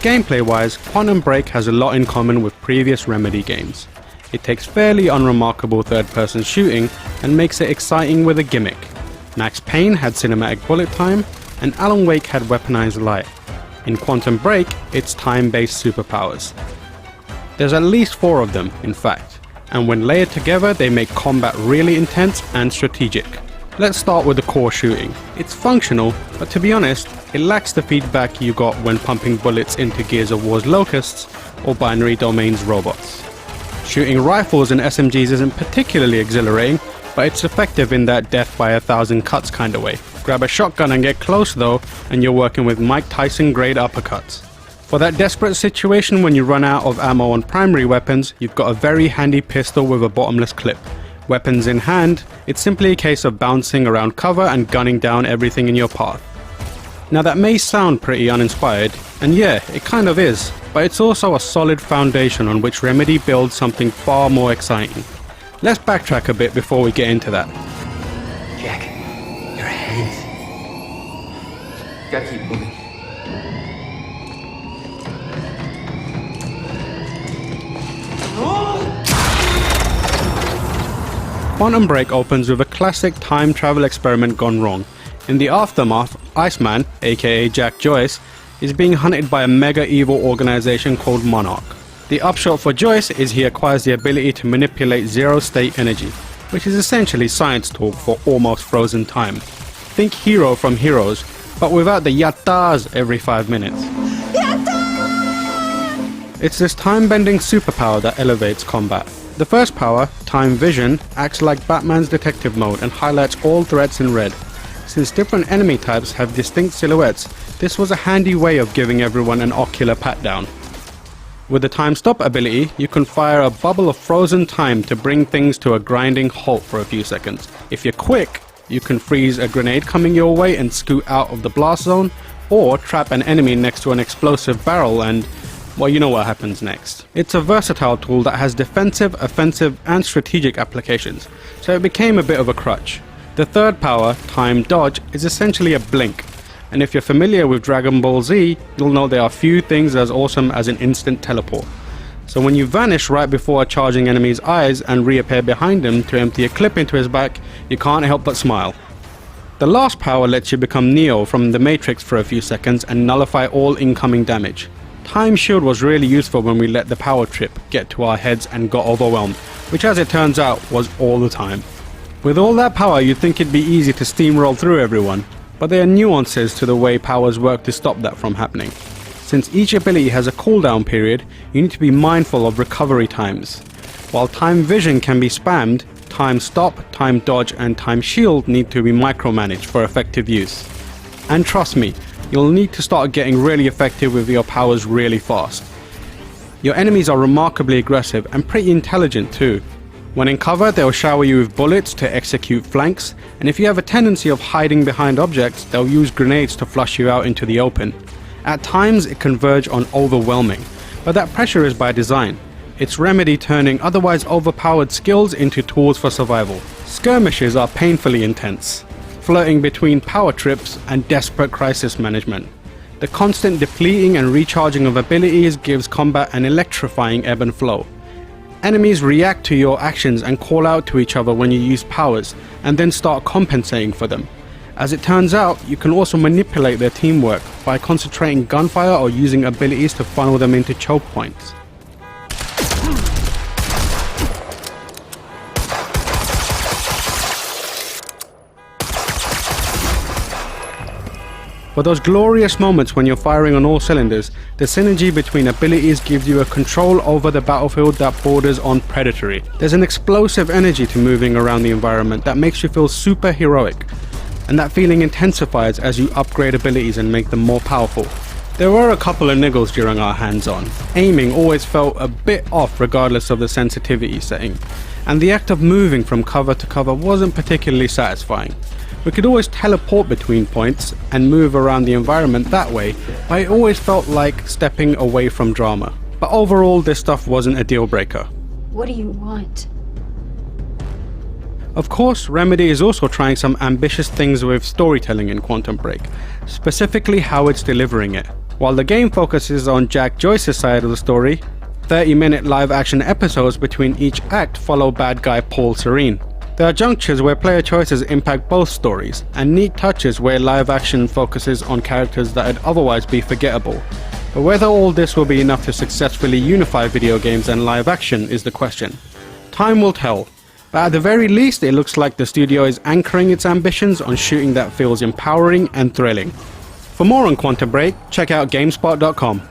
Gameplay-wise, Quantum Break has a lot in common with previous Remedy games. It takes fairly unremarkable third-person shooting and makes it exciting with a gimmick. Max Payne had cinematic bullet time, and Alan Wake had weaponized light. In Quantum Break, it's time-based superpowers. There's at least 4 of them, in fact, and when layered together they make combat really intense and strategic. Let's start with the core shooting. It's functional, but to be honest, it lacks the feedback you got when pumping bullets into Gears of War's Locusts or Binary Domain's robots. Shooting rifles and SMGs isn't particularly exhilarating, but it's effective in that death by 1,000 cuts kind of way. Grab a shotgun and get close though, and you're working with Mike Tyson grade uppercuts. For that desperate situation when you run out of ammo on primary weapons, you've got a very handy pistol with a bottomless clip. Weapons in hand, it's simply a case of bouncing around cover and gunning down everything in your path. Now that may sound pretty uninspired, and yeah, it kind of is, but it's also a solid foundation on which Remedy builds something far more exciting. Let's backtrack a bit before we get into that. Jack, your hands. Gotta keep moving. Quantum Break opens with a classic time travel experiment gone wrong. In the aftermath, Iceman, aka Jack Joyce, is being hunted by a mega evil organization called Monarch. The upshot for Joyce is he acquires the ability to manipulate zero-state energy, which is essentially science talk for almost frozen time. Think Hero from Heroes, but without the yattas every 5 minutes. Yatta! It's this time-bending superpower that elevates combat. The first power, Time Vision, acts like Batman's detective mode and highlights all threats in red. Since different enemy types have distinct silhouettes, this was a handy way of giving everyone an ocular pat-down. With the Time Stop ability, you can fire a bubble of frozen time to bring things to a grinding halt for a few seconds. If you're quick, you can freeze a grenade coming your way and scoot out of the blast zone, or trap an enemy next to an explosive barrel and, well, you know what happens next. It's a versatile tool that has defensive, offensive, and strategic applications, so it became a bit of a crutch. The third power, Time Dodge, is essentially a blink, and if you're familiar with Dragon Ball Z, you'll know there are few things as awesome as an instant teleport. So when you vanish right before a charging enemy's eyes and reappear behind him to empty a clip into his back, you can't help but smile. The last power lets you become Neo from the Matrix for a few seconds and nullify all incoming damage. Time Shield was really useful when we let the power trip get to our heads and got overwhelmed, which as it turns out was all the time. With all that power, you'd think it'd be easy to steamroll through everyone, but there are nuances to the way powers work to stop that from happening. Since each ability has a cooldown period, you need to be mindful of recovery times. While Time Vision can be spammed, Time Stop, Time Dodge and Time Shield need to be micromanaged for effective use. And trust me, you'll need to start getting really effective with your powers really fast. Your enemies are remarkably aggressive and pretty intelligent too. When in cover, they'll shower you with bullets to execute flanks, and if you have a tendency of hiding behind objects, they'll use grenades to flush you out into the open. At times, it can verge on overwhelming, but that pressure is by design. It's Remedy turning otherwise overpowered skills into tools for survival. Skirmishes are painfully intense, flirting between power trips and desperate crisis management. The constant depleting and recharging of abilities gives combat an electrifying ebb and flow. Enemies react to your actions and call out to each other when you use powers, and then start compensating for them. As it turns out, you can also manipulate their teamwork by concentrating gunfire or using abilities to funnel them into choke points. For those glorious moments when you're firing on all cylinders, the synergy between abilities gives you a control over the battlefield that borders on predatory. There's an explosive energy to moving around the environment that makes you feel super heroic, and that feeling intensifies as you upgrade abilities and make them more powerful. There were a couple of niggles during our hands-on. Aiming always felt a bit off regardless of the sensitivity setting, and the act of moving from cover to cover wasn't particularly satisfying. We could always teleport between points and move around the environment that way, but it always felt like stepping away from drama. But overall, this stuff wasn't a deal breaker. What do you want? Of course, Remedy is also trying some ambitious things with storytelling in Quantum Break, specifically how it's delivering it. While the game focuses on Jack Joyce's side of the story, 30-minute live-action episodes between each act follow bad guy Paul Serene. There are junctures where player choices impact both stories, and neat touches where live-action focuses on characters that would otherwise be forgettable. But whether all this will be enough to successfully unify video games and live-action is the question. Time will tell, but at the very least it looks like the studio is anchoring its ambitions on shooting that feels empowering and thrilling. For more on Quantum Break, check out GameSpot.com.